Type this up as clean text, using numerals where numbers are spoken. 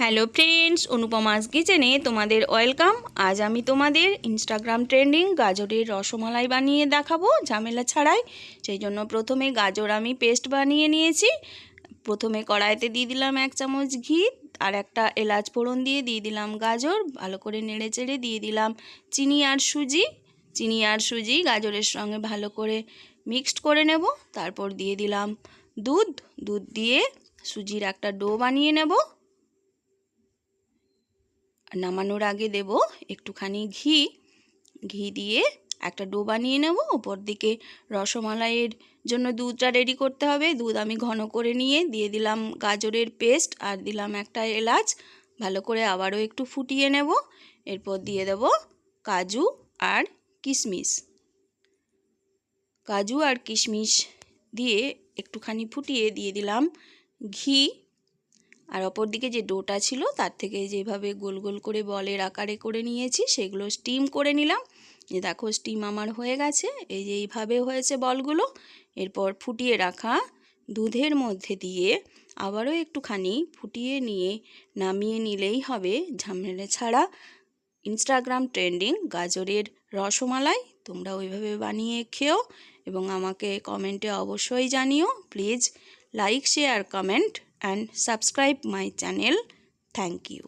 Hello friends, অনুপমাস কিচেনে তোমাদের welcome. আজ আমি তোমাদের ইনস্টাগ্রাম ট্রেন্ডিং গাজরের রসমালাই বানিয়ে দেখাবো ঝামেলা ছাড়াই। সেই জন্য প্রথমে গাজর আমি পেস্ট বানিয়ে নিয়েছি। প্রথমে কড়াইতে দিয়ে দিলাম 1 চামচ ঘি, আর একটা এলাচ ফোড়ন দিয়ে দিলাম গাজর। ভালো করে নেড়ে চেড়ে দিয়ে দিলাম চিনি আর সুজি গাজরের সঙ্গে ভালো করে মিক্সড করে নেব। তারপর দিয়ে দিলাম দুধ দিয়ে সুজির একটা ডো বানিয়ে নেব। নামানোর আগে দেব একটুখানি ঘি দিয়ে একটা ডো বানিয়ে নেব। উপর দিকে রসমালাইয়ের জন্য দুধটা রেডি করতে হবে। দুধ আমি ঘন করে নিয়ে দিয়ে দিলাম গাজরের পেস্ট আর দিলাম একটা এলাচ। ভালো করে আবারও একটু ফুটিয়ে নেব। এরপর দিয়ে দেব কাজু আর কিশমিশ দিয়ে একটুখানি ফুটিয়ে দিয়ে দিলাম ঘি। আর অপর দিকে যে ডোটা ছিল তার থেকে যেভাবে গোল গোল করে বলের আকারে করে নিয়েছি সেগুলো স্টিম করে নিলাম। যে দেখো স্টিম আমার হয়ে গেছে, এই যে এইভাবে হয়েছে বলগুলো। এরপর ফুটিয়ে রাখা দুধের মধ্যে দিয়ে আবারও একটুখানি ফুটিয়ে নিয়ে নামিয়ে নিলেই হবে ঝামেলা ছাড়া ইনস্টাগ্রাম ট্রেন্ডিং গাজরের রসমালাই। তোমরা ওইভাবে বানিয়ে খেও এবং আমাকে কমেন্টে অবশ্যই জানিও। Please like, share, comment and subscribe my channel. Thank you.